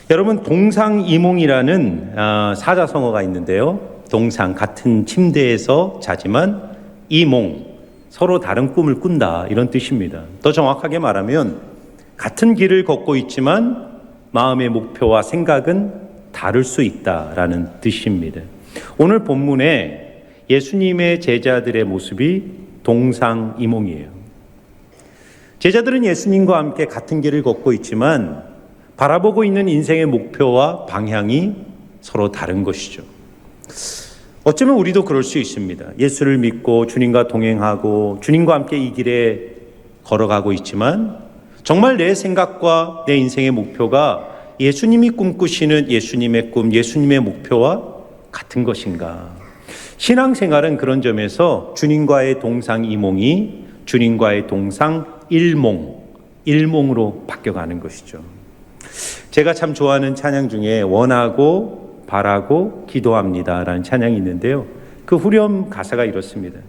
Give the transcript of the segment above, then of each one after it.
여러분, 동상이몽이라는 사자성어가 있는데요. 동상, 같은 침대에서 자지만 이몽, 서로 다른 꿈을 꾼다, 이런 뜻입니다. 더 정확하게 말하면 같은 길을 걷고 있지만 마음의 목표와 생각은 다를 수 있다라는 뜻입니다. 오늘 본문에 예수님의 제자들의 모습이 동상이몽이에요. 제자들은 예수님과 함께 같은 길을 걷고 있지만 바라보고 있는 인생의 목표와 방향이 서로 다른 것이죠. 어쩌면 우리도 그럴 수 있습니다. 예수를 믿고 주님과 동행하고 주님과 함께 이 길에 걸어가고 있지만 정말 내 생각과 내 인생의 목표가 예수님이 꿈꾸시는 예수님의 꿈, 예수님의 목표와 같은 것인가? 신앙생활은 그런 점에서 주님과의 동상이몽이 주님과의 동상일몽으로 바뀌어가는 것이죠. 제가 참 좋아하는 찬양 중에 원하고 바라고 기도합니다라는 찬양이 있는데요. 그 후렴 가사가 이렇습니다.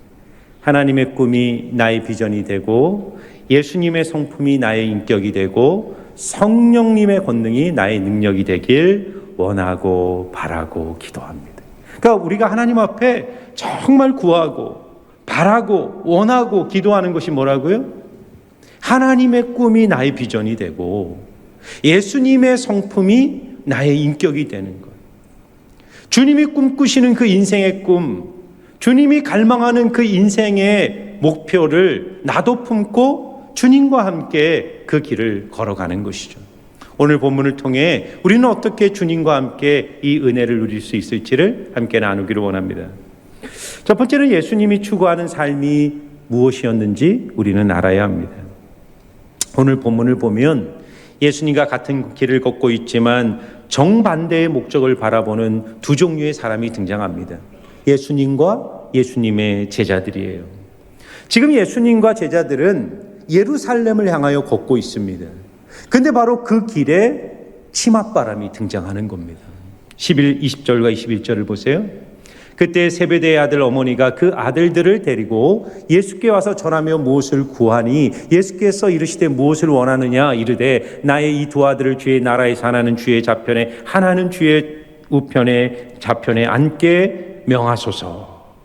하나님의 꿈이 나의 비전이 되고 예수님의 성품이 나의 인격이 되고 성령님의 권능이 나의 능력이 되길 원하고 바라고 기도합니다. 그러니까 우리가 하나님 앞에 정말 구하고 바라고 원하고 기도하는 것이 뭐라고요? 하나님의 꿈이 나의 비전이 되고 예수님의 성품이 나의 인격이 되는 것. 주님이 꿈꾸시는 그 인생의 꿈, 주님이 갈망하는 그 인생의 목표를 나도 품고 주님과 함께 그 길을 걸어가는 것이죠. 오늘 본문을 통해 우리는 어떻게 주님과 함께 이 은혜를 누릴 수 있을지를 함께 나누기를 원합니다. 첫 번째는 예수님이 추구하는 삶이 무엇이었는지 우리는 알아야 합니다. 오늘 본문을 보면 예수님과 같은 길을 걷고 있지만 정반대의 목적을 바라보는 두 종류의 사람이 등장합니다. 예수님과 예수님의 제자들이에요. 지금 예수님과 제자들은 예루살렘을 향하여 걷고 있습니다. 근데 바로 그 길에 치맛바람이 등장하는 겁니다. 20절과 21절을 보세요. 그때 세베대의 아들 어머니가 그 아들들을 데리고 예수께 와서 전하며 무엇을 구하니 예수께서 이르시되 무엇을 원하느냐 이르되 나의 이 두 아들을 주의 나라에서 하나는 주의 좌편에 하나는 주의 우편에 좌편에 앉게 명하소서.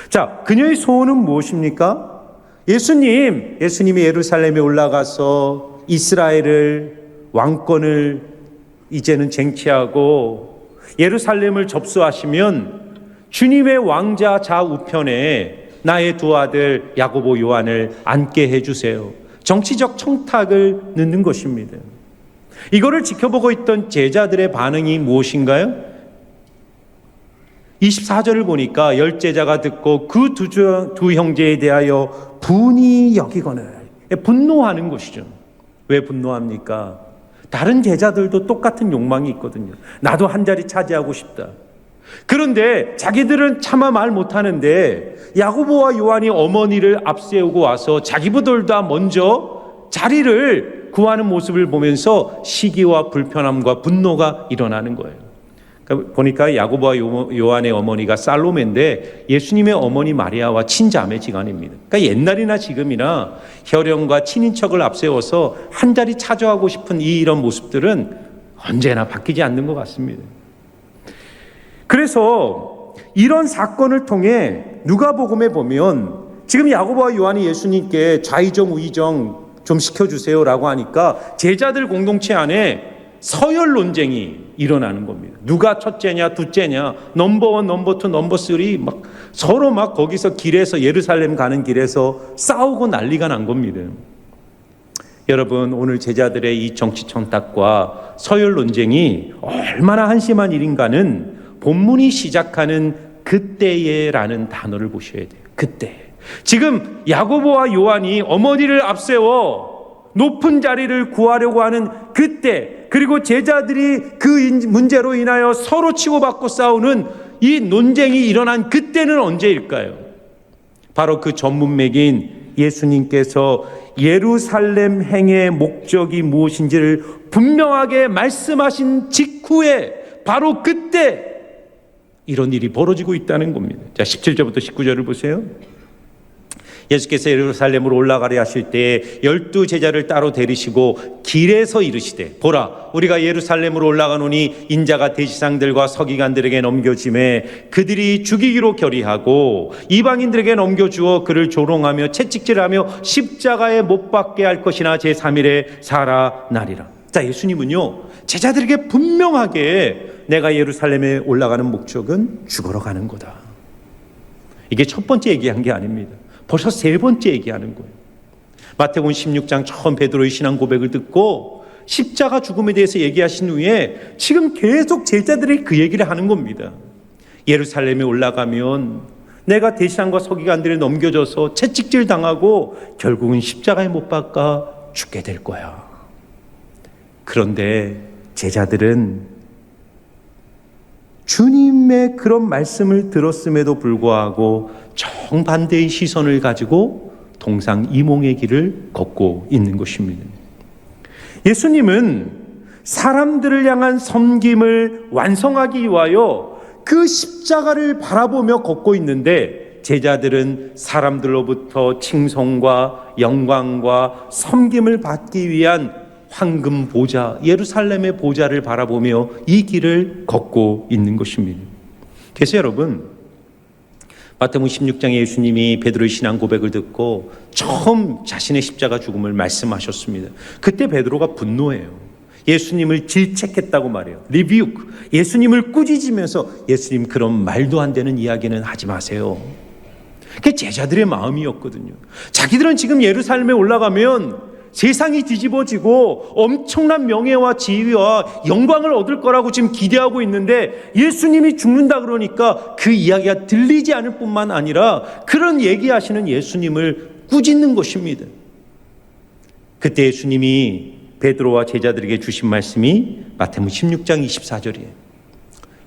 자, 그녀의 소원은 무엇입니까? 예수님이 예루살렘에 올라가서 이스라엘을 왕권을 이제는 쟁취하고 예루살렘을 접수하시면 주님의 왕자 좌우편에 나의 두 아들 야고보 요한을 앉게 해주세요. 정치적 청탁을 넣는 것입니다. 이거를 지켜보고 있던 제자들의 반응이 무엇인가요? 24절을 보니까 열 제자가 듣고 그 두 형제에 대하여 분이 여기거늘 분노하는 것이죠. 왜 분노합니까? 다른 제자들도 똑같은 욕망이 있거든요. 나도 한 자리 차지하고 싶다. 그런데 자기들은 차마 말 못하는데 야고보와 요한이 어머니를 앞세우고 와서 자기보다 먼저 자리를 구하는 모습을 보면서 시기와 불편함과 분노가 일어나는 거예요. 그러니까 보니까 야고보와 요한의 어머니가 살로메인데 예수님의 어머니 마리아와 친자매지간입니다. 그러니까 옛날이나 지금이나 혈연과 친인척을 앞세워서 한 자리 차지하고 싶은 이런 모습들은 언제나 바뀌지 않는 것 같습니다. 그래서 이런 사건을 통해 누가복음에 보면 지금 야고보와 요한이 예수님께 좌의정 우의정 좀 시켜주세요라고 하니까 제자들 공동체 안에 서열 논쟁이 일어나는 겁니다. 누가 첫째냐 둘째냐 넘버 1 넘버 2 넘버 3 막 서로 막 거기서 길에서 예루살렘 가는 길에서 싸우고 난리가 난 겁니다. 여러분, 오늘 제자들의 이 정치 청탁과 서열 논쟁이 얼마나 한심한 일인가는 본문이 시작하는 그때에라는 단어를 보셔야 돼요. 그때. 지금 야고보와 요한이 어머니를 앞세워 높은 자리를 구하려고 하는 그때, 그리고 제자들이 그 문제로 인하여 서로 치고받고 싸우는 이 논쟁이 일어난 그때는 언제일까요? 바로 그 전문맥인 예수님께서 예루살렘 행의 목적이 무엇인지를 분명하게 말씀하신 직후에 바로 그때 이런 일이 벌어지고 있다는 겁니다. 자, 17절부터 19절을 보세요. 예수께서 예루살렘으로 올라가려 하실 때 12 제자를 따로 데리시고 길에서 이르시되 보라 우리가 예루살렘으로 올라가노니 인자가 대지상들과 서기관들에게 넘겨짐에 그들이 죽이기로 결의하고 이방인들에게 넘겨주어 그를 조롱하며 채찍질하며 십자가에 못 박게 할 것이나 제3일에 살아나리라. 자, 예수님은요 제자들에게 분명하게 내가 예루살렘에 올라가는 목적은 죽으러 가는 거다. 이게 첫 번째 얘기한 게 아닙니다. 벌써 세 번째 얘기하는 거예요. 마태복음 16장 처음 베드로의 신앙 고백을 듣고 십자가 죽음에 대해서 얘기하신 후에 지금 계속 제자들이 그 얘기를 하는 겁니다. 예루살렘에 올라가면 내가 대지상과 서기관들에 넘겨져서 채찍질 당하고 결국은 십자가에 못 박아 죽게 될 거야. 그런데 제자들은 주님의 그런 말씀을 들었음에도 불구하고 정반대의 시선을 가지고 동상이몽의 길을 걷고 있는 것입니다. 예수님은 사람들을 향한 섬김을 완성하기 위하여 그 십자가를 바라보며 걷고 있는데 제자들은 사람들로부터 칭송과 영광과 섬김을 받기 위한 황금 보좌, 예루살렘의 보좌를 바라보며 이 길을 걷고 있는 것입니다. 그래서 여러분, 마태복음 16장에 예수님이 베드로의 신앙 고백을 듣고 처음 자신의 십자가 죽음을 말씀하셨습니다. 그때 베드로가 분노해요. 예수님을 질책했다고 말해요. 리뷰크, 예수님을 꾸짖으면서 예수님 그런 말도 안 되는 이야기는 하지 마세요. 그게 제자들의 마음이었거든요. 자기들은 지금 예루살렘에 올라가면 세상이 뒤집어지고 엄청난 명예와 지위와 영광을 얻을 거라고 지금 기대하고 있는데 예수님이 죽는다 그러니까 그 이야기가 들리지 않을 뿐만 아니라 그런 얘기하시는 예수님을 꾸짖는 것입니다. 그때 예수님이 베드로와 제자들에게 주신 말씀이 마태복음 16장 24절이에요.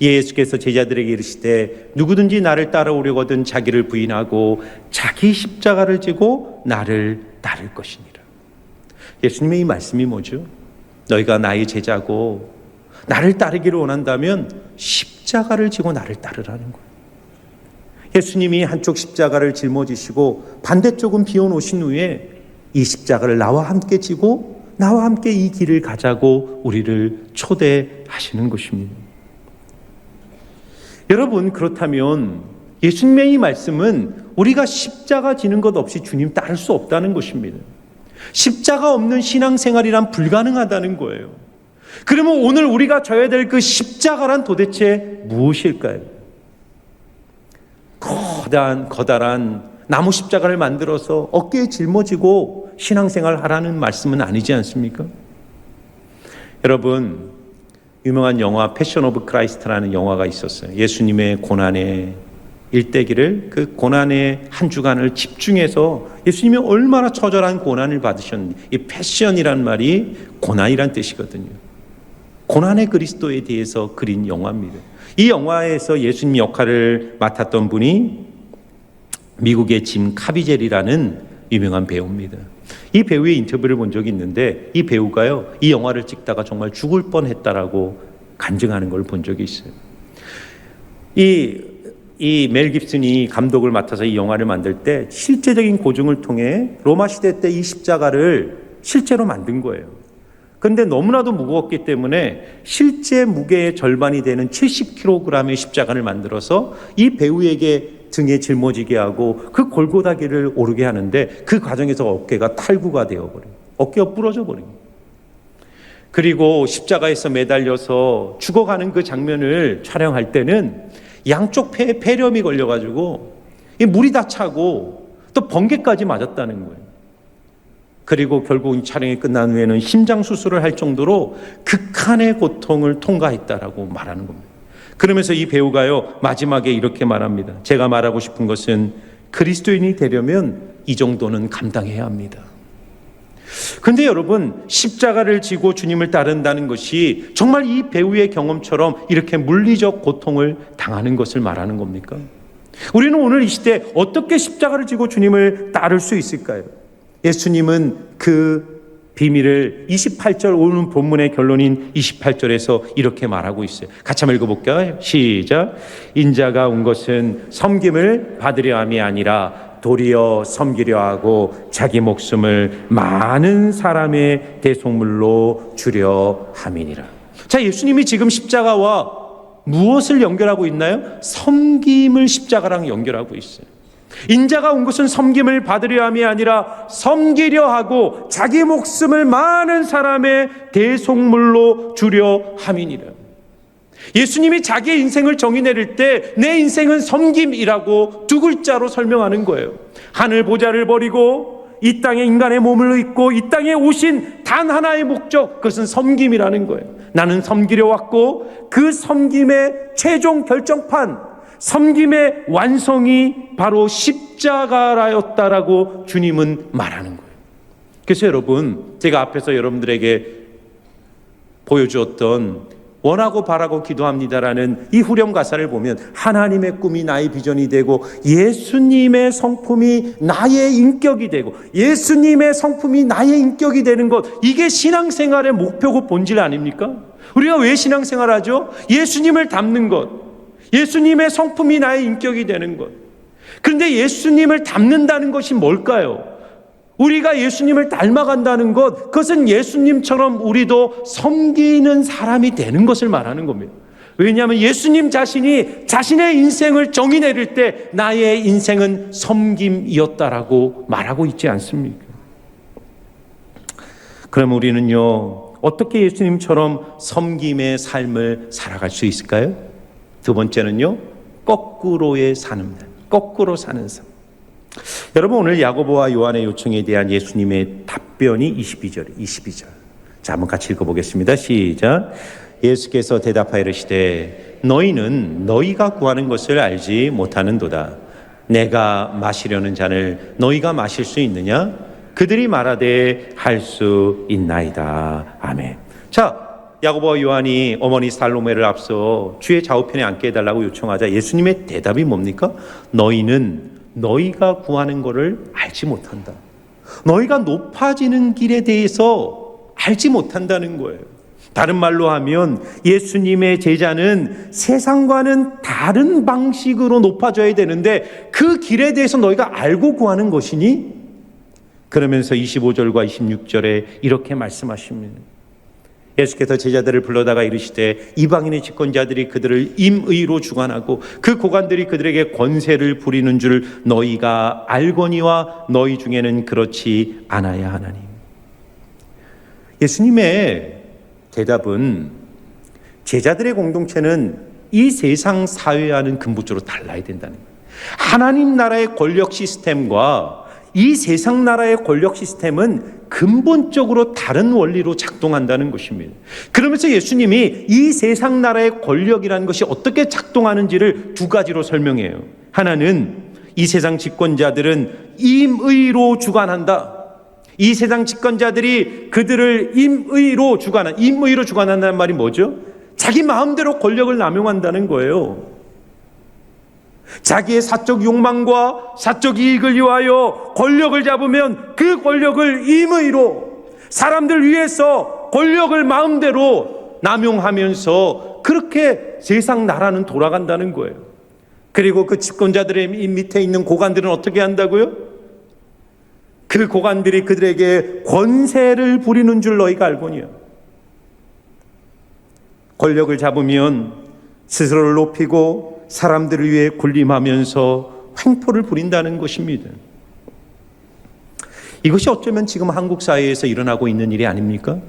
예수께서 제자들에게 이르시되 누구든지 나를 따라오려거든 자기를 부인하고 자기 십자가를 지고 나를 따를 것이니라. 예수님의 이 말씀이 뭐죠? 너희가 나의 제자고 나를 따르기를 원한다면 십자가를 지고 나를 따르라는 거예요. 예수님이 한쪽 십자가를 짊어지시고 반대쪽은 비워놓으신 후에 이 십자가를 나와 함께 지고 나와 함께 이 길을 가자고 우리를 초대하시는 것입니다. 여러분, 그렇다면 예수님의 이 말씀은 우리가 십자가 지는 것 없이 주님 따를 수 없다는 것입니다. 십자가 없는 신앙생활이란 불가능하다는 거예요. 그러면 오늘 우리가 져야 될 그 십자가란 도대체 무엇일까요? 거다란 나무 십자가를 만들어서 어깨에 짊어지고 신앙생활 하라는 말씀은 아니지 않습니까? 여러분, 유명한 영화 패션 오브 크라이스트라는 영화가 있었어요. 예수님의 고난의 일대기를, 그 고난의 한 주간을 집중해서 예수님이 얼마나 처절한 고난을 받으셨는지, 이 패션이란 말이 고난이란 뜻이거든요. 고난의 그리스도에 대해서 그린 영화입니다. 이 영화에서 예수님 역할을 맡았던 분이 미국의 짐 카비젤이라는 유명한 배우입니다. 이 배우의 인터뷰를 본 적이 있는데 이 배우가요, 이 영화를 찍다가 정말 죽을 뻔했다라고 간증하는 걸 본 적이 있어요. 이 멜 깁슨이 감독을 맡아서 이 영화를 만들 때 실제적인 고증을 통해 로마 시대 때 이 십자가를 실제로 만든 거예요. 그런데 너무나도 무거웠기 때문에 실제 무게의 절반이 되는 70kg의 십자가를 만들어서 이 배우에게 등에 짊어지게 하고 그 골고다길을 오르게 하는데 그 과정에서 어깨가 탈구가 되어버려요. 어깨가 부러져 버려요. 그리고 십자가에서 매달려서 죽어가는 그 장면을 촬영할 때는 양쪽 폐에 폐렴이 걸려가지고 물이 다 차고 또 번개까지 맞았다는 거예요. 그리고 결국 촬영이 끝난 후에는 심장 수술을 할 정도로 극한의 고통을 통과했다라고 말하는 겁니다. 그러면서 이 배우가요, 마지막에 이렇게 말합니다. 제가 말하고 싶은 것은 그리스도인이 되려면 이 정도는 감당해야 합니다. 그런데 여러분, 십자가를 지고 주님을 따른다는 것이 정말 이 배우의 경험처럼 이렇게 물리적 고통을 당하는 것을 말하는 겁니까? 우리는 오늘 이 시대에 어떻게 십자가를 지고 주님을 따를 수 있을까요? 예수님은 그 비밀을 28절, 오늘 본문의 결론인 28절에서 이렇게 말하고 있어요. 같이 한번 읽어볼까요? 시작. 인자가 온 것은 섬김을 받으려 함이 아니라 도리어 섬기려 하고 자기 목숨을 많은 사람의 대속물로 주려 함이니라. 자, 예수님이 지금 십자가와 무엇을 연결하고 있나요? 섬김을 십자가랑 연결하고 있어요. 인자가 온 것은 섬김을 받으려 함이 아니라 섬기려 하고 자기 목숨을 많은 사람의 대속물로 주려 함이니라. 예수님이 자기의 인생을 정의 내릴 때 내 인생은 섬김이라고 두 글자로 설명하는 거예요. 하늘 보좌를 버리고 이 땅에 인간의 몸을 입고 이 땅에 오신 단 하나의 목적, 그것은 섬김이라는 거예요. 나는 섬기려 왔고 그 섬김의 최종 결정판, 섬김의 완성이 바로 십자가라였다라고 주님은 말하는 거예요. 그래서 여러분, 제가 앞에서 여러분들에게 보여주었던 원하고 바라고 기도합니다라는 이 후렴 가사를 보면 하나님의 꿈이 나의 비전이 되고 예수님의 성품이 나의 인격이 되고 예수님의 성품이 나의 인격이 되는 것, 이게 신앙생활의 목표고 본질 아닙니까? 우리가 왜 신앙생활을 하죠? 예수님을 닮는 것, 예수님의 성품이 나의 인격이 되는 것. 그런데 예수님을 닮는다는 것이 뭘까요? 우리가 예수님을 닮아간다는 것, 그것은 예수님처럼 우리도 섬기는 사람이 되는 것을 말하는 겁니다. 왜냐하면 예수님 자신이 자신의 인생을 정의 내릴 때 나의 인생은 섬김이었다라고 말하고 있지 않습니까? 그럼 우리는요, 어떻게 예수님처럼 섬김의 삶을 살아갈 수 있을까요? 두 번째는요, 거꾸로의 삶입니다. 거꾸로 사는 삶. 여러분, 오늘 야고보와 요한의 요청에 대한 예수님의 답변이 22절. 자, 한번 같이 읽어보겠습니다. 시작. 예수께서 대답하여 이르시되 너희는 너희가 구하는 것을 알지 못하는도다. 내가 마시려는 잔을 너희가 마실 수 있느냐? 그들이 말하되 할 수 있나이다. 아멘. 자, 야고보와 요한이 어머니 살로메를 앞서 주의 좌우편에 앉게 해달라고 요청하자 예수님의 대답이 뭡니까? 너희는 너희가 구하는 것을 알지 못한다. 너희가 높아지는 길에 대해서 알지 못한다는 거예요. 다른 말로 하면 예수님의 제자는 세상과는 다른 방식으로 높아져야 되는데 그 길에 대해서 너희가 알고 구하는 것이니? 그러면서 25절과 26절에 이렇게 말씀하십니다. 예수께서 제자들을 불러다가 이르시되 이방인의 집권자들이 그들을 임의로 주관하고 그 고관들이 그들에게 권세를 부리는 줄 너희가 알거니와 너희 중에는 그렇지 않아야 하나니. 예수님의 대답은 제자들의 공동체는 이 세상 사회와는 근본적으로 달라야 된다는 거예요. 하나님 나라의 권력 시스템과 이 세상 나라의 권력 시스템은 근본적으로 다른 원리로 작동한다는 것입니다. 그러면서 예수님이 이 세상 나라의 권력이라는 것이 어떻게 작동하는지를 두 가지로 설명해요. 하나는 이 세상 집권자들은 임의로 주관한다. 이 세상 집권자들이 그들을 임의로 주관한다는 말이 뭐죠? 자기 마음대로 권력을 남용한다는 거예요. 자기의 사적 욕망과 사적 이익을 위하여 권력을 잡으면 그 권력을 임의로 사람들 위해서 권력을 마음대로 남용하면서 그렇게 세상 나라는 돌아간다는 거예요. 그리고 그 집권자들의 밑에 있는 고관들은 어떻게 한다고요? 그 고관들이 그들에게 권세를 부리는 줄 너희가 알거니와. 권력을 잡으면 스스로를 높이고 사람들을 위해 군림하면서 횡포를 부린다는 것입니다. 이것이 어쩌면 지금 한국 사회에서 일어나고 있는 일이 아닙니까?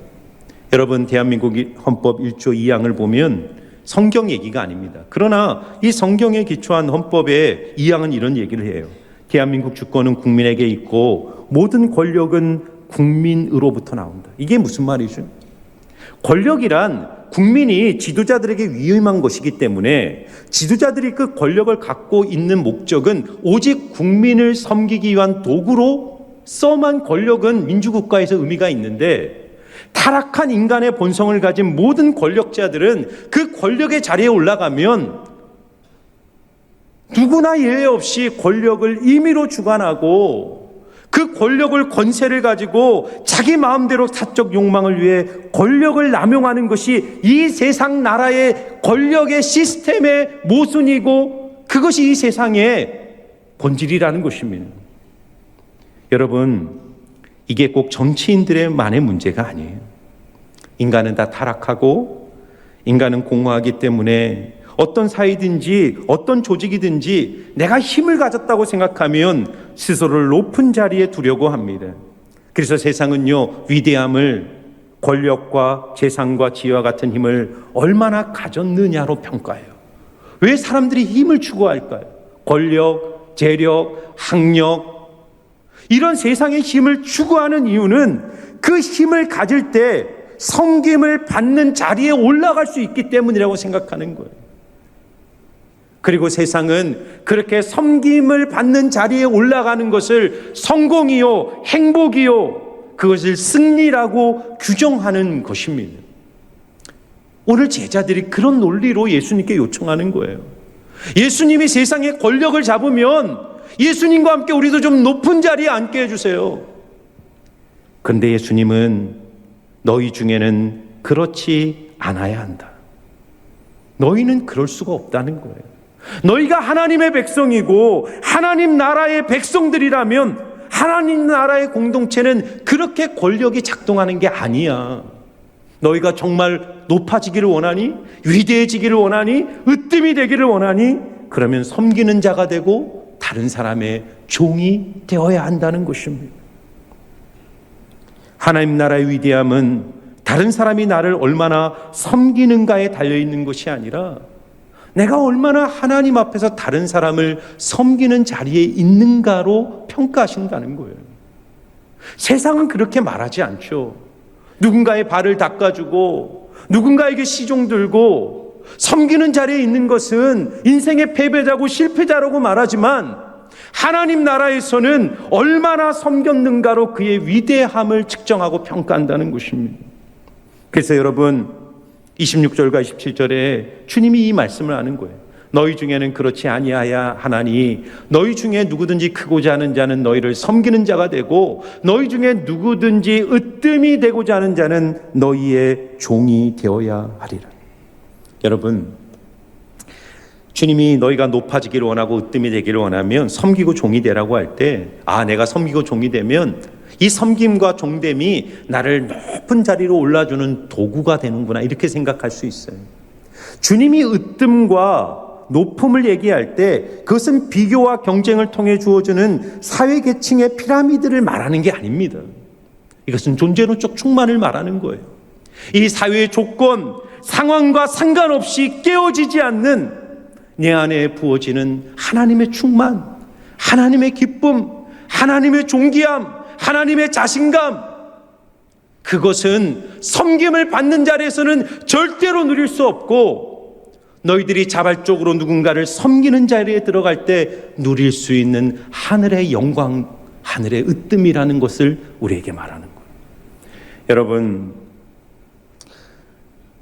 여러분, 대한민국 헌법 1조 2항을 보면 성경 얘기가 아닙니다. 그러나 이 성경에 기초한 헌법의 2항은 이런 얘기를 해요. 대한민국 주권은 국민에게 있고 모든 권력은 국민으로부터 나온다. 이게 무슨 말이죠? 권력이란 국민이 지도자들에게 위임한 것이기 때문에 지도자들이 그 권력을 갖고 있는 목적은 오직 국민을 섬기기 위한 도구로 써만 권력은 민주국가에서 의미가 있는데 타락한 인간의 본성을 가진 모든 권력자들은 그 권력의 자리에 올라가면 누구나 예외 없이 권력을 임의로 주관하고 그 권력을 권세를 가지고 자기 마음대로 사적 욕망을 위해 권력을 남용하는 것이 이 세상 나라의 권력의 시스템의 모순이고 그것이 이 세상의 본질이라는 것입니다. 여러분, 이게 꼭 정치인들만의 문제가 아니에요. 인간은 다 타락하고 인간은 공허하기 때문에 어떤 사회든지 어떤 조직이든지 내가 힘을 가졌다고 생각하면 스스로를 높은 자리에 두려고 합니다. 그래서 세상은요, 위대함을 권력과 재산과 지위와 같은 힘을 얼마나 가졌느냐로 평가해요. 왜 사람들이 힘을 추구할까요? 권력, 재력, 학력, 이런 세상의 힘을 추구하는 이유는 그 힘을 가질 때 섬김을 받는 자리에 올라갈 수 있기 때문이라고 생각하는 거예요. 그리고 세상은 그렇게 섬김을 받는 자리에 올라가는 것을 성공이요, 행복이요, 그것을 승리라고 규정하는 것입니다. 오늘 제자들이 그런 논리로 예수님께 요청하는 거예요. 예수님이 세상의 권력을 잡으면 예수님과 함께 우리도 좀 높은 자리에 앉게 해주세요. 그런데 예수님은 너희 중에는 그렇지 않아야 한다. 너희는 그럴 수가 없다는 거예요. 너희가 하나님의 백성이고 하나님 나라의 백성들이라면 하나님 나라의 공동체는 그렇게 권력이 작동하는 게 아니야. 너희가 정말 높아지기를 원하니? 위대해지기를 원하니? 으뜸이 되기를 원하니? 그러면 섬기는 자가 되고 다른 사람의 종이 되어야 한다는 것입니다. 하나님 나라의 위대함은 다른 사람이 나를 얼마나 섬기는가에 달려있는 것이 아니라 내가 얼마나 하나님 앞에서 다른 사람을 섬기는 자리에 있는가로 평가하신다는 거예요. 세상은 그렇게 말하지 않죠. 누군가의 발을 닦아주고 누군가에게 시종 들고 섬기는 자리에 있는 것은 인생의 패배자고 실패자라고 말하지만 하나님 나라에서는 얼마나 섬겼는가로 그의 위대함을 측정하고 평가한다는 것입니다. 그래서 여러분, 26절과 27절에 주님이 이 말씀을 하는 거예요. 너희 중에는 그렇지 아니하야 하나니 너희 중에 누구든지 크고자 하는 자는 너희를 섬기는 자가 되고 너희 중에 누구든지 으뜸이 되고자 하는 자는 너희의 종이 되어야 하리라. 여러분, 주님이 너희가 높아지기를 원하고 으뜸이 되기를 원하면 섬기고 종이 되라고 할 때, 내가 섬기고 종이 되면 이 섬김과 종됨이 나를 높은 자리로 올라주는 도구가 되는구나, 이렇게 생각할 수 있어요. 주님이 으뜸과 높음을 얘기할 때 그것은 비교와 경쟁을 통해 주어지는 사회계층의 피라미드를 말하는 게 아닙니다. 이것은 존재론적 충만을 말하는 거예요. 이 사회의 조건, 상황과 상관없이 깨어지지 않는 내 안에 부어지는 하나님의 충만, 하나님의 기쁨, 하나님의 존귀함, 하나님의 자신감, 그것은 섬김을 받는 자리에서는 절대로 누릴 수 없고 너희들이 자발적으로 누군가를 섬기는 자리에 들어갈 때 누릴 수 있는 하늘의 영광, 하늘의 으뜸이라는 것을 우리에게 말하는 거예요. 여러분,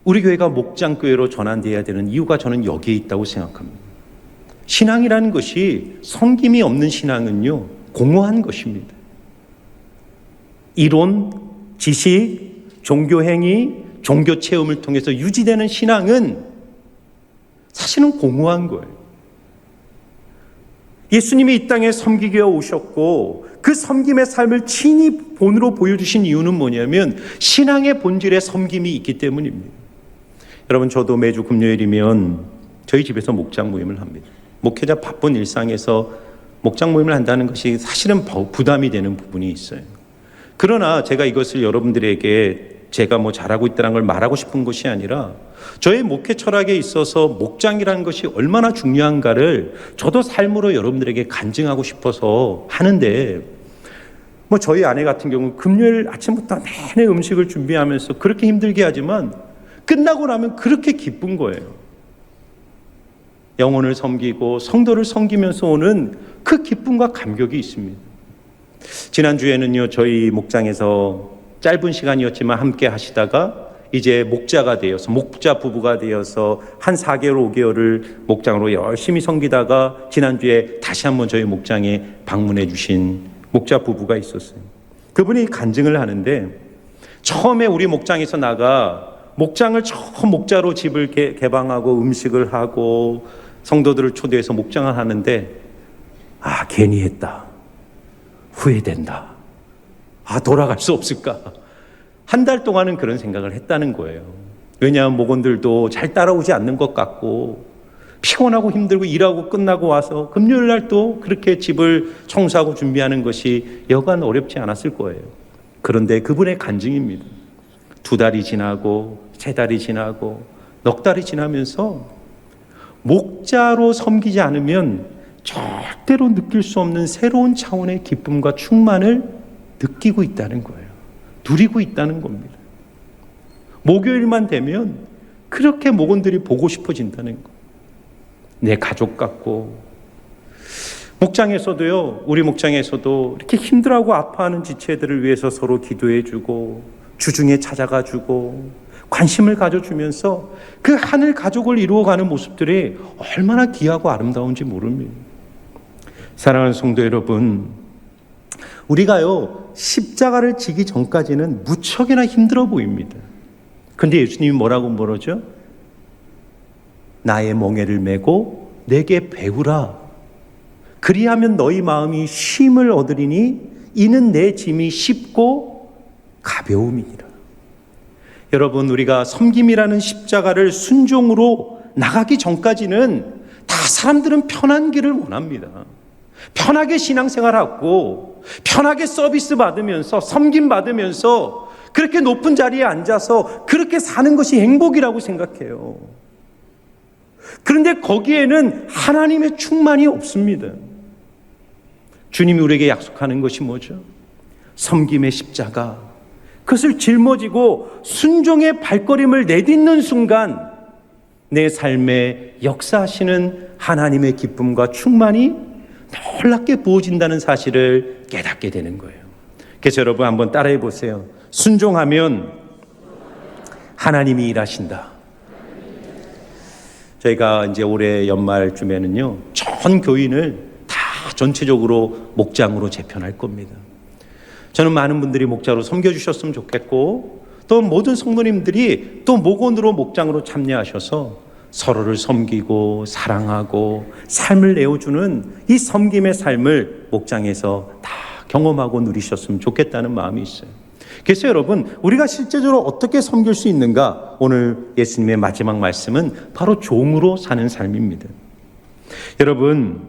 우리 교회가 목장교회로 전환되어야 되는 이유가 저는 여기에 있다고 생각합니다. 신앙이라는 것이 섬김이 없는 신앙은요, 공허한 것입니다. 이론, 지식, 종교행위, 종교체험을 통해서 유지되는 신앙은 사실은 공허한 거예요. 예수님이 이 땅에 섬기게 오셨고 그 섬김의 삶을 친히 본으로 보여주신 이유는 뭐냐면 신앙의 본질에 섬김이 있기 때문입니다. 여러분, 저도 매주 금요일이면 저희 집에서 목장 모임을 합니다. 목회자 바쁜 일상에서 목장 모임을 한다는 것이 사실은 부담이 되는 부분이 있어요. 그러나 제가 이것을 여러분들에게 제가 잘하고 있다는 걸 말하고 싶은 것이 아니라 저의 목회 철학에 있어서 목장이라는 것이 얼마나 중요한가를 저도 삶으로 여러분들에게 간증하고 싶어서 하는데, 저희 아내 같은 경우 금요일 아침부터 내내 음식을 준비하면서 그렇게 힘들게 하지만 끝나고 나면 그렇게 기쁜 거예요. 영혼을 섬기고 성도를 섬기면서 오는 그 기쁨과 감격이 있습니다. 지난주에는요, 저희 목장에서 짧은 시간이었지만 함께 하시다가 이제 목자가 되어서, 목자 부부가 되어서 한 4개월, 5개월을 목장으로 열심히 섬기다가 지난주에 다시 한번 저희 목장에 방문해 주신 목자 부부가 있었어요. 그분이 간증을 하는데, 처음에 우리 목장에서 목장을 처음 목자로 집을 개방하고 음식을 하고 성도들을 초대해서 목장을 하는데, 괜히 했다, 후회된다, 돌아갈 수 없을까? 한 달 동안은 그런 생각을 했다는 거예요. 왜냐하면 목원들도 잘 따라오지 않는 것 같고 피곤하고 힘들고 일하고 끝나고 와서 금요일 날 또 그렇게 집을 청소하고 준비하는 것이 여간 어렵지 않았을 거예요. 그런데 그분의 간증입니다. 2달이 지나고 3달이 지나고 넉 달이 지나면서 목자로 섬기지 않으면 절대로 느낄 수 없는 새로운 차원의 기쁨과 충만을 느끼고 있다는 거예요. 누리고 있다는 겁니다. 목요일만 되면 그렇게 목원들이 보고 싶어진다는 거예요. 내 가족 같고, 목장에서도요, 우리 목장에서도 이렇게 힘들어하고 아파하는 지체들을 위해서 서로 기도해주고 주중에 찾아가주고 관심을 가져주면서 그 하늘 가족을 이루어가는 모습들이 얼마나 귀하고 아름다운지 모릅니다. 사랑하는 성도 여러분, 우리가요 십자가를 지기 전까지는 무척이나 힘들어 보입니다. 근데 예수님이 뭐라고 물었죠? 나의 멍에를 메고 내게 배우라. 그리하면 너희 마음이 쉼을 얻으리니 이는 내 짐이 쉽고 가벼움이니라. 여러분, 우리가 섬김이라는 십자가를 순종으로 나가기 전까지는 다 사람들은 편한 길을 원합니다. 편하게 신앙생활하고 편하게 서비스 받으면서 섬김 받으면서 그렇게 높은 자리에 앉아서 그렇게 사는 것이 행복이라고 생각해요. 그런데 거기에는 하나님의 충만이 없습니다. 주님이 우리에게 약속하는 것이 뭐죠? 섬김의 십자가, 그것을 짊어지고 순종의 발걸음을 내딛는 순간 내 삶에 역사하시는 하나님의 기쁨과 충만이 놀랍게 부어진다는 사실을 깨닫게 되는 거예요. 그래서 여러분 한번 따라해 보세요. 순종하면 하나님이 일하신다. 저희가 이제 올해 연말쯤에는요, 전 교인을 다 전체적으로 목장으로 재편할 겁니다. 저는 많은 분들이 목자로 섬겨주셨으면 좋겠고, 또 모든 성도님들이 또 목원으로 목장으로 참여하셔서 서로를 섬기고 사랑하고 삶을 내어주는 이 섬김의 삶을 목장에서 다 경험하고 누리셨으면 좋겠다는 마음이 있어요. 그래서 여러분, 우리가 실제적으로 어떻게 섬길 수 있는가? 오늘 예수님의 마지막 말씀은 바로 종으로 사는 삶입니다. 여러분,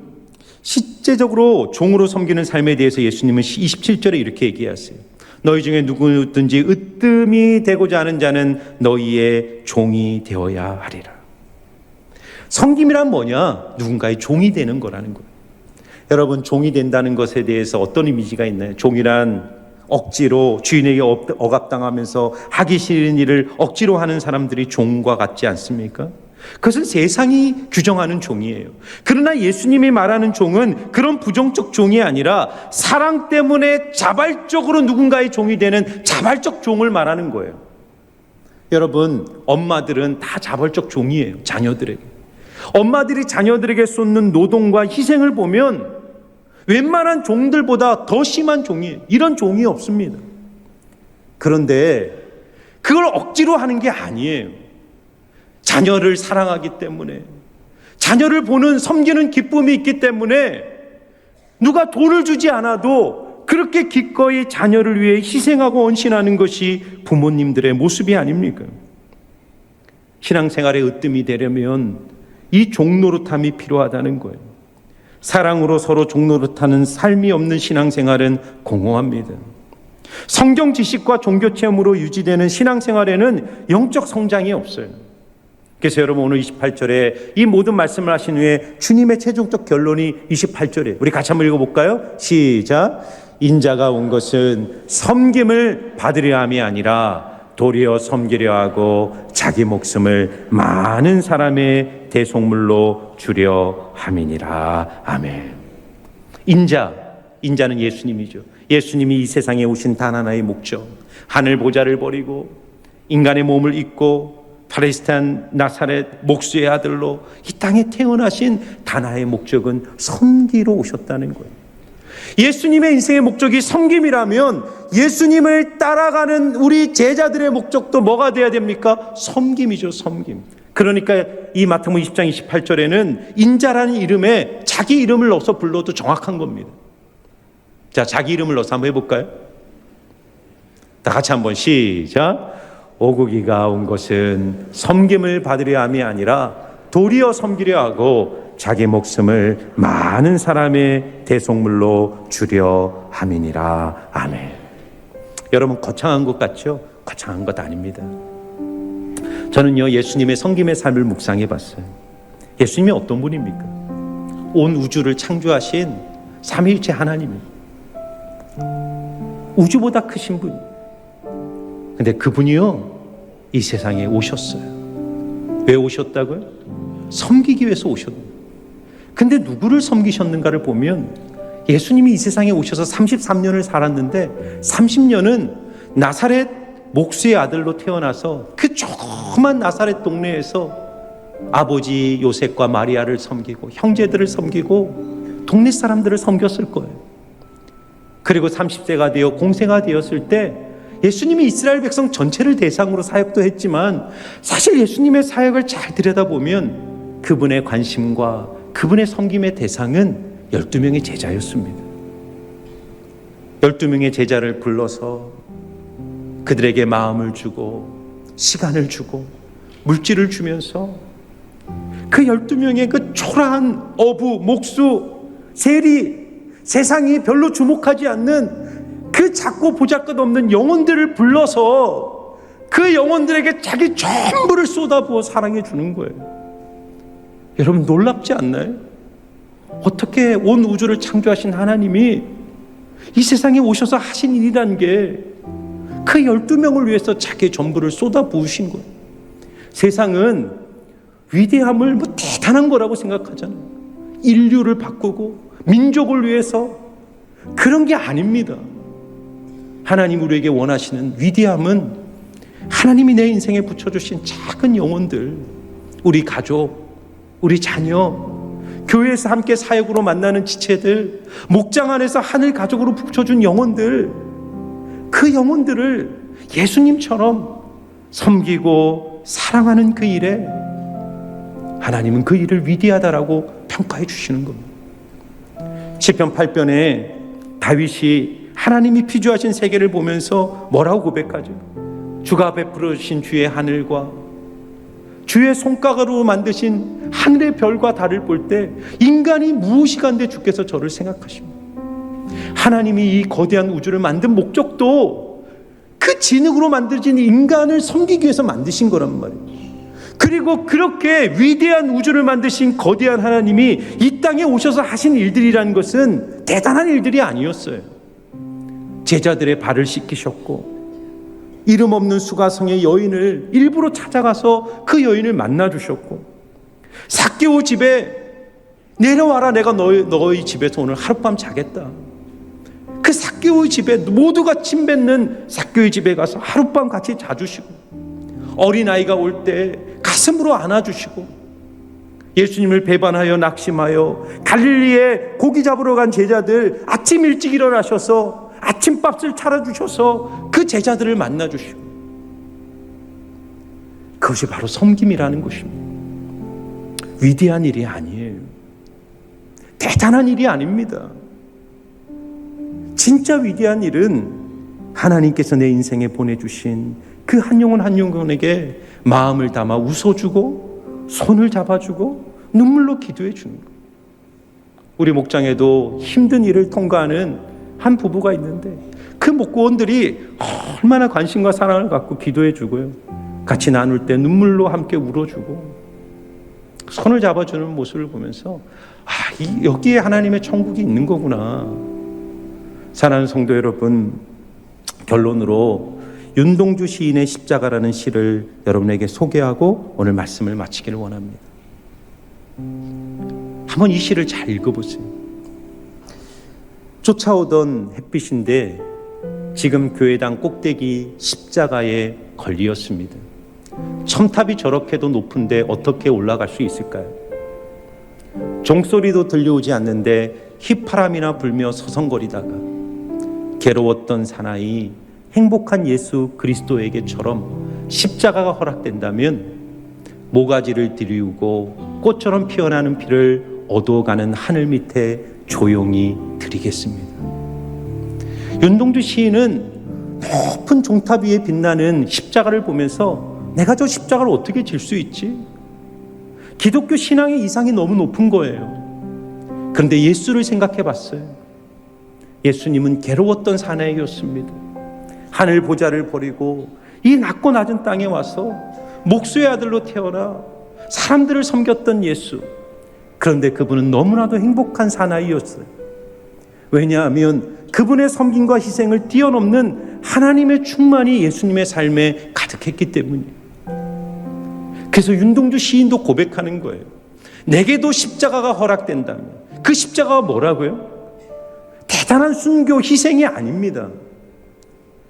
실제적으로 종으로 섬기는 삶에 대해서 예수님은 27절에 이렇게 얘기하세요. 너희 중에 누구든지 으뜸이 되고자 하는 자는 너희의 종이 되어야 하리라. 섬김이란 뭐냐? 누군가의 종이 되는 거라는 거예요. 여러분, 종이 된다는 것에 대해서 어떤 이미지가 있나요? 종이란 억지로 주인에게 억압당하면서 하기 싫은 일을 억지로 하는 사람들이 종과 같지 않습니까? 그것은 세상이 규정하는 종이에요. 그러나 예수님이 말하는 종은 그런 부정적 종이 아니라 사랑 때문에 자발적으로 누군가의 종이 되는 자발적 종을 말하는 거예요. 여러분, 엄마들은 다 자발적 종이에요. 자녀들에게. 엄마들이 자녀들에게 쏟는 노동과 희생을 보면 웬만한 종들보다 더 심한 종이에요. 이런 종이 없습니다. 그런데 그걸 억지로 하는 게 아니에요. 자녀를 사랑하기 때문에, 자녀를 보는 섬기는 기쁨이 있기 때문에 누가 돈을 주지 않아도 그렇게 기꺼이 자녀를 위해 희생하고 헌신하는 것이 부모님들의 모습이 아닙니까? 신앙생활의 으뜸이 되려면 이 종노릇함이 필요하다는 거예요. 사랑으로 서로 종노릇하는 삶이 없는 신앙생활은 공허합니다. 성경 지식과 종교 체험으로 유지되는 신앙생활에는 영적 성장이 없어요. 그래서 여러분, 오늘 28절에 이 모든 말씀을 하신 후에 주님의 최종적 결론이 28절에 우리 같이 한번 읽어볼까요? 시작. 인자가 온 것은 섬김을 받으려 함이 아니라 도리어 섬기려 하고 자기 목숨을 많은 사람의 대속물로 주려 함이니라. 아멘. 인자는 예수님이죠. 예수님이 이 세상에 오신 단 하나의 목적, 하늘 보좌를 버리고 인간의 몸을 입고 팔레스타인 나사렛 목수의 아들로 이 땅에 태어나신 단 하나의 목적은 섬기러 오셨다는 거예요. 예수님의 인생의 목적이 섬김이라면 예수님을 따라가는 우리 제자들의 목적도 뭐가 돼야 됩니까? 섬김이죠, 섬김. 그러니까 이 마태복음 20장 28절에는 인자라는 이름에 자기 이름을 넣어서 불러도 정확한 겁니다. 자, 자기 이름을 넣어서 한번 해볼까요? 다 같이 한번 시작. 오구기가 온 것은 섬김을 받으려 함이 아니라 도리어 섬기려 하고 자기 목숨을 많은 사람의 대속물로 주려 함이니라. 아멘. 여러분, 거창한 것 같죠? 거창한 것 아닙니다. 저는요, 예수님의 섬김의 삶을 묵상해 봤어요. 예수님이 어떤 분입니까? 온 우주를 창조하신 삼위일체 하나님입니다. 우주보다 크신 분. 근데 그분이요, 이 세상에 오셨어요. 왜 오셨다고요? 섬기기 위해서 오셨어요. 근데 누구를 섬기셨는가를 보면 예수님이 이 세상에 오셔서 33년을 살았는데 30년은 나사렛 목수의 아들로 태어나서 그 조그만 나사렛 동네에서 아버지 요셉과 마리아를 섬기고 형제들을 섬기고 동네 사람들을 섬겼을 거예요. 그리고 30세가 되어 공생아 되었을 때 예수님이 이스라엘 백성 전체를 대상으로 사역도 했지만 사실 예수님의 사역을 잘 들여다보면 그분의 관심과 그분의 섬김의 대상은 12명의 제자였습니다. 12명의 제자를 불러서 그들에게 마음을 주고 시간을 주고 물질을 주면서 그 12명의 그 초라한 어부, 목수, 세리, 세상이 별로 주목하지 않는 그 작고 보잘것없는 영혼들을 불러서 그 영혼들에게 자기 전부를 쏟아부어 사랑해 주는 거예요. 여러분, 놀랍지 않나요? 어떻게 온 우주를 창조하신 하나님이 이 세상에 오셔서 하신 일이라는 게 그 12명을 위해서 자기 전부를 쏟아부으신 거예요. 세상은 위대함을 대단한 거라고 생각하잖아요. 인류를 바꾸고 민족을 위해서. 그런 게 아닙니다. 하나님 우리에게 원하시는 위대함은 하나님이 내 인생에 붙여주신 작은 영혼들, 우리 가족, 우리 자녀, 교회에서 함께 사역으로 만나는 지체들, 목장 안에서 하늘 가족으로 붙여준 영혼들, 그 영혼들을 예수님처럼 섬기고 사랑하는 그 일에 하나님은 그 일을 위대하다라고 평가해 주시는 겁니다. 시편 8편에 다윗이 하나님이 피조하신 세계를 보면서 뭐라고 고백하죠? 주가 베풀어 주신 주의 하늘과 주의 손가락으로 만드신 하늘의 별과 달을 볼 때 인간이 무엇이간데 주께서 저를 생각하십니다. 하나님이 이 거대한 우주를 만든 목적도 그 진흙으로 만들어진 인간을 섬기기 위해서 만드신 거란 말이에요. 그리고 그렇게 위대한 우주를 만드신 거대한 하나님이 이 땅에 오셔서 하신 일들이라는 것은 대단한 일들이 아니었어요. 제자들의 발을 씻기셨고 이름 없는 수가성의 여인을 일부러 찾아가서 그 여인을 만나주셨고, 삭개오 집에 내려와라, 내가 너희 집에서 오늘 하룻밤 자겠다. 그 삭개오의 집에 모두가 침뱉는 삭개오의 집에 가서 하룻밤 같이 자주시고, 어린아이가 올 때 가슴으로 안아주시고, 예수님을 배반하여 낙심하여 갈릴리에 고기 잡으러 간 제자들 아침 일찍 일어나셔서 아침밥을 차려주셔서 그 제자들을 만나주시고, 그것이 바로 섬김이라는 것입니다. 위대한 일이 아니에요. 대단한 일이 아닙니다. 진짜 위대한 일은 하나님께서 내 인생에 보내주신 그 한 영혼 한 영혼에게 마음을 담아 웃어주고 손을 잡아주고 눈물로 기도해 주는 거예요. 우리 목장에도 힘든 일을 통과하는 한 부부가 있는데 그 목구원들이 얼마나 관심과 사랑을 갖고 기도해 주고요, 같이 나눌 때 눈물로 함께 울어주고 손을 잡아주는 모습을 보면서 여기에 하나님의 천국이 있는 거구나. 사랑하는 성도 여러분, 결론으로 윤동주 시인의 십자가라는 시를 여러분에게 소개하고 오늘 말씀을 마치기를 원합니다. 한번 이 시를 잘 읽어보세요. 쫓아오던 햇빛인데 지금 교회당 꼭대기 십자가에 걸리었습니다. 첨탑이 저렇게도 높은데 어떻게 올라갈 수 있을까요? 종소리도 들려오지 않는데 휘파람이나 불며 서성거리다가 괴로웠던 사나이 행복한 예수 그리스도에게처럼 십자가가 허락된다면 모가지를 들이우고 꽃처럼 피어나는 피를 얻어가는 하늘 밑에 조용히 드리겠습니다. 윤동주 시인은 높은 종탑 위에 빛나는 십자가를 보면서 내가 저 십자가를 어떻게 질 수 있지? 기독교 신앙의 이상이 너무 높은 거예요. 그런데 예수를 생각해 봤어요. 예수님은 괴로웠던 사나이였습니다. 하늘 보좌를 버리고 이 낮고 낮은 땅에 와서 목수의 아들로 태어나 사람들을 섬겼던 예수. 그런데 그분은 너무나도 행복한 사나이였어요. 왜냐하면 그분의 섬김과 희생을 뛰어넘는 하나님의 충만이 예수님의 삶에 가득했기 때문이에요. 그래서 윤동주 시인도 고백하는 거예요. 내게도 십자가가 허락된다면 그 십자가가 뭐라고요? 대단한 순교 희생이 아닙니다.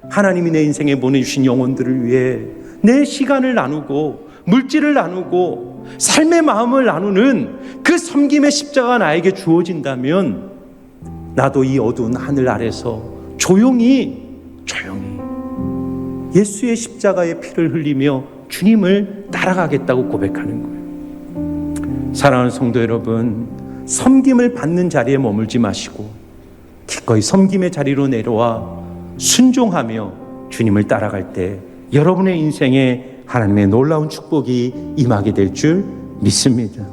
하나님이 내 인생에 보내주신 영혼들을 위해 내 시간을 나누고 물질을 나누고 삶의 마음을 나누는 그 섬김의 십자가가 나에게 주어진다면 나도 이 어두운 하늘 아래서 조용히 예수의 십자가의 피를 흘리며 주님을 따라가겠다고 고백하는 거예요. 사랑하는 성도 여러분, 섬김을 받는 자리에 머물지 마시고 기꺼이 섬김의 자리로 내려와 순종하며 주님을 따라갈 때 여러분의 인생에 하나님의 놀라운 축복이 임하게 될 줄 믿습니다.